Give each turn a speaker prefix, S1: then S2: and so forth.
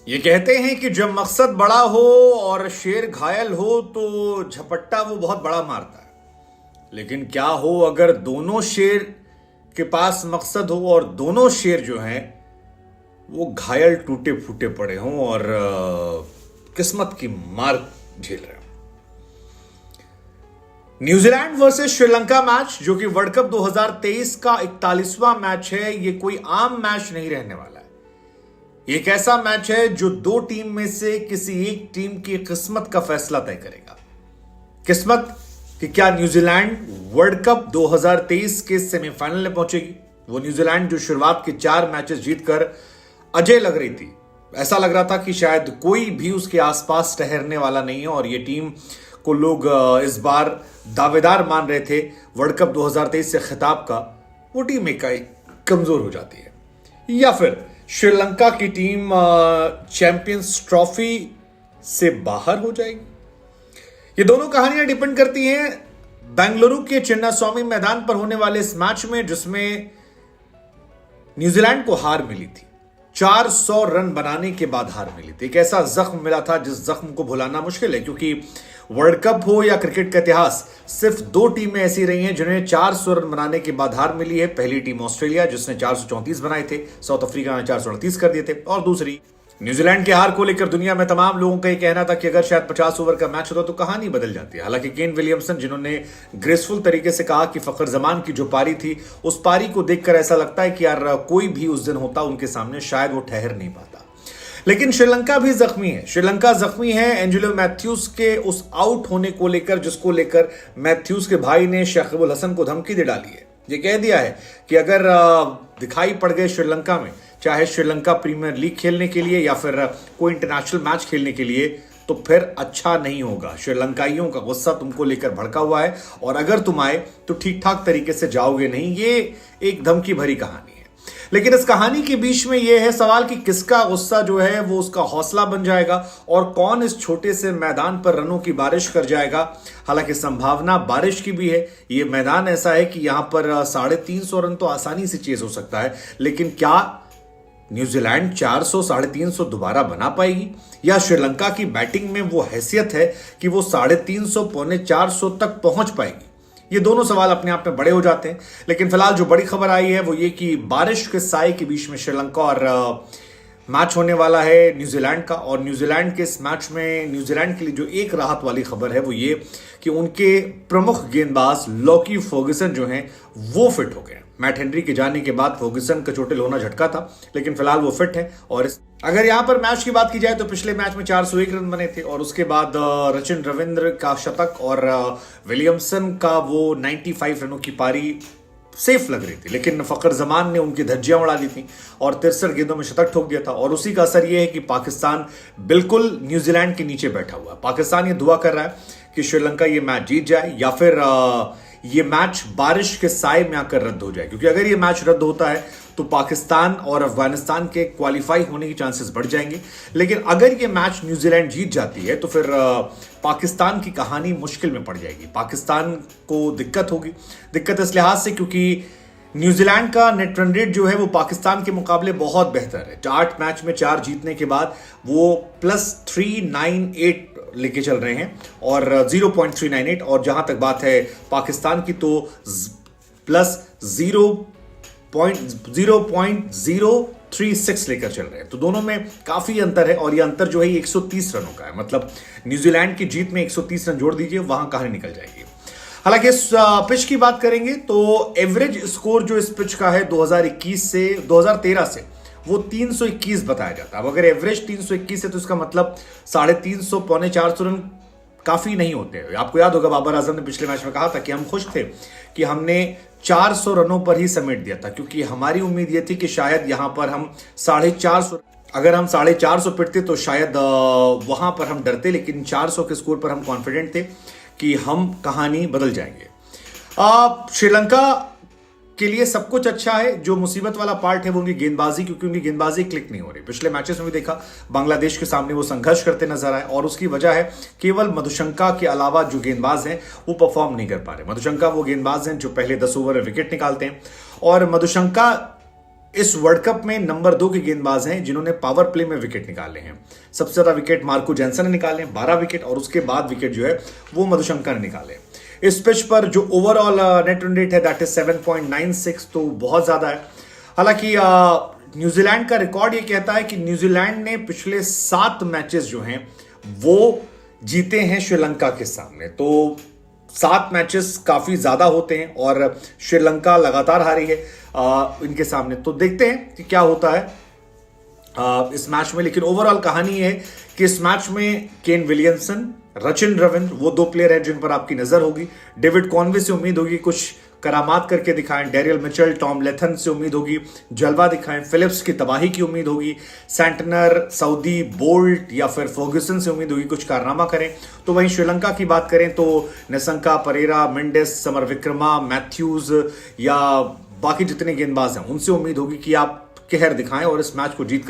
S1: ये कहते हैं कि जब मकसद बड़ा हो और शेर घायल हो तो झपट्टा वो बहुत बड़ा मारता है। लेकिन क्या हो अगर दोनों शेर के पास मकसद हो और दोनों शेर जो हैं वो घायल टूटे फूटे पड़े हों और किस्मत की मार झेल रहे हों। न्यूजीलैंड वर्सेस श्रीलंका मैच जो कि वर्ल्ड कप 2023 का 41वां मैच है, ये कोई आम मैच नहीं रहने वाला है। एक ऐसा मैच है जो दो टीम में से किसी एक टीम की किस्मत का फैसला तय करेगा। किस्मत कि क्या न्यूजीलैंड वर्ल्ड कप 2023 के सेमीफाइनल में पहुंचेगी। वो न्यूजीलैंड जो शुरुआत के 4 मैचेस जीतकर अजय लग रही थी, ऐसा लग रहा था कि शायद कोई भी उसके आसपास ठहरने वाला नहीं है और ये टीम को लोग इस बार दावेदार मान रहे थे वर्ल्ड कप 2023 से खिताब का। वो टीम एक कमजोर हो जाती है या फिर श्रीलंका की टीम चैंपियंस ट्रॉफी से बाहर हो जाएगी। ये दोनों कहानियां डिपेंड करती हैं बेंगलुरु के चिन्नास्वामी मैदान पर होने वाले इस मैच में, जिसमें न्यूजीलैंड को हार मिली थी। 400 रन बनाने के बाद हार मिली थी। एक ऐसा जख्म मिला था जिस जख्म को भुलाना मुश्किल है, क्योंकि वर्ल्ड कप हो या क्रिकेट का इतिहास, सिर्फ 2 टीमें ऐसी रही हैं जिन्हें 400 रन बनाने के बाद हार मिली है। पहली टीम ऑस्ट्रेलिया जिसने 434 बनाए थे, साउथ अफ्रीका ने 438 कर दिए थे, और दूसरी न्यूजीलैंड के हार को लेकर दुनिया में तमाम लोगों का यह कहना था कि अगर शायद 50 ओवर का मैच होता तो कहानी बदल जाती है। हालांकि केन विलियमसन, जिन्होंने ग्रेसफुल तरीके से कहा कि फखर जमान की जो पारी थी, उस पारी को देखकर ऐसा लगता है कि यार कोई भी उस दिन होता उनके सामने, शायद वो ठहर नहीं पाता। लेकिन श्रीलंका भी जख्मी है। श्रीलंका जख्मी है एंजेलो मैथ्यूज के उस आउट होने को लेकर, जिसको लेकर मैथ्यूज के भाई ने शाकिब अल हसन को धमकी दे डाली है। ये कह दिया है कि अगर दिखाई पड़ गए श्रीलंका में, चाहे श्रीलंका प्रीमियर लीग खेलने के लिए या फिर कोई इंटरनेशनल मैच खेलने के लिए, तो फिर अच्छा नहीं होगा। श्रीलंकाइयों का गुस्सा तुमको लेकर भड़का हुआ है और अगर तुम आए तो ठीक ठाक तरीके से जाओगे नहीं। ये एक धमकी भरी कहानी है। लेकिन इस कहानी के बीच में यह है सवाल कि किसका गुस्सा जो है वो उसका हौसला बन जाएगा और कौन इस छोटे से मैदान पर रनों की बारिश कर जाएगा। हालांकि संभावना बारिश की भी है। ये मैदान ऐसा है कि यहां पर 350 रन तो आसानी से चेज हो सकता है। लेकिन क्या न्यूजीलैंड 400 350 दोबारा बना पाएगी, या श्रीलंका की बैटिंग में वो हैसियत है कि वो 350 पौने 400 तक पहुंच पाएगी। ये दोनों सवाल अपने आप में बड़े हो जाते हैं। लेकिन फिलहाल जो बड़ी खबर आई है वो ये कि बारिश के साए के बीच में श्रीलंका और मैच होने वाला है न्यूजीलैंड का। और न्यूजीलैंड के इस मैच में न्यूजीलैंड के लिए जो एक राहत वाली खबर है वो ये कि उनके प्रमुख गेंदबाज लॉकी फर्ग्यूसन जो हैं वो फिट हो गए। मैट हेनरी के जाने के बाद फर्ग्यूसन का चोटिल होना झटका था, लेकिन फिलहाल वो फिट है। और अगर यहां पर मैच की बात की जाए तो पिछले मैच में 401 रन बने थे और उसके बाद रचिन रविंद्र का शतक और विलियमसन का वो 95 रनों की पारी सेफ लग रही थी। लेकिन फखर जमान ने उनकी धज्जियां उड़ा दी थी और 63 गेंदों में शतक ठोक दिया था। और उसी का असर यह है कि पाकिस्तान बिल्कुल न्यूजीलैंड के नीचे बैठा हुआ है। पाकिस्तान ये दुआ कर रहा है कि श्रीलंका ये मैच जीत जाए या फिर ये मैच बारिश के साए में आकर रद्द हो जाए, क्योंकि अगर ये मैच रद्द होता है तो पाकिस्तान और अफगानिस्तान के क्वालिफाई होने की चांसेस बढ़ जाएंगे। लेकिन अगर ये मैच न्यूजीलैंड जीत जाती है तो फिर पाकिस्तान की कहानी मुश्किल में पड़ जाएगी। पाकिस्तान को दिक्कत होगी। दिक्कत इस लिहाज से क्योंकि न्यूजीलैंड का नेट रन रेट जो है वो पाकिस्तान के मुकाबले बहुत बेहतर है। 8 मैच में 4 जीतने के बाद वो +398 लेके चल रहे हैं और 0.398, और जहां तक बात है पाकिस्तान की तो +0.036 लेकर चल रहे हैं। तो दोनों में काफी अंतर है और ये अंतर जो है 130 रनों का है। मतलब न्यूजीलैंड की जीत में 130 रन जोड़ दीजिए, वहां कहानी निकल जाएगी। हालांकि इस पिच की बात करेंगे तो एवरेज स्कोर जो इस पिच का है 2013 से वो 321 बताया जाता है। अब अगर एवरेज 321 है तो इसका मतलब 350 पौने 400 रन काफी नहीं होते। आपको याद होगा बाबर आजम ने पिछले मैच में कहा था कि हम खुश थे कि हमने 400 रनों पर ही समेट दिया था, क्योंकि हमारी उम्मीद यह थी कि शायद यहां पर हम 450, अगर हम 450 पिटते तो शायद वहां पर हम डरते, लेकिन 400 के स्कोर पर हम कॉन्फिडेंट थे कि हम कहानी बदल जाएंगे। श्रीलंका के लिए सब कुछ अच्छा है। जो मुसीबत वाला पार्ट है वो उनकी गेंदबाजी, क्योंकि उनकी गेंदबाजी क्लिक नहीं हो रही। पिछले मैचेस में भी देखा बांग्लादेश के सामने वो संघर्ष करते नजर आए और उसकी वजह है केवल मधुशंका के अलावा जो गेंदबाज हैं वो परफॉर्म नहीं कर पा रहे। मधुशंका वो गेंदबाज हैं जो पहले 10 ओवर में विकेट निकालते हैं और मधुशंका इस वर्ल्ड कप में नंबर 2 के गेंदबाज हैं जिन्होंने पावर प्ले में विकेट निकाले हैं। सबसे ज्यादा विकेट मार्को जेनसन ने निकाले, 12 विकेट, और उसके बाद विकेट जो है वो मधुशंका ने निकाले। इस पिच पर जो ओवरऑल नेट रन रेट है दैट इज 7.96, तो बहुत ज्यादा है। हालांकि न्यूजीलैंड का रिकॉर्ड ये कहता है कि न्यूजीलैंड ने पिछले 7 मैचेस जो हैं वो जीते हैं श्रीलंका के सामने, तो 7 मैचेस काफी ज्यादा होते हैं और श्रीलंका लगातार हारी है इनके सामने। तो देखते हैं कि क्या होता है इस मैच में। लेकिन ओवरऑल कहानी है कि इस मैच में केन विलियमसन, रचिन रविंद्र वो 2 प्लेयर हैं जिन पर आपकी नजर होगी। डेविड कॉनवे से उम्मीद होगी कुछ करामात करके दिखाएं, डेरियल मिचेल, टॉम लेथन से उम्मीद होगी जलवा दिखाएं, फिलिप्स की तबाही की उम्मीद होगी, सैंटनर, सऊदी, बोल्ट या फिर फर्ग्यूसन से उम्मीद होगी कुछ कारनामा करें। तो वहीं श्रीलंका की बात करें तो निसंका, परेरा, मेंडिस, समर विक्रमा, मैथ्यूज या बाकी जितने गेंदबाज हैं उनसे उम्मीद होगी कि आप कहर दिखाएं और इस मैच को जीत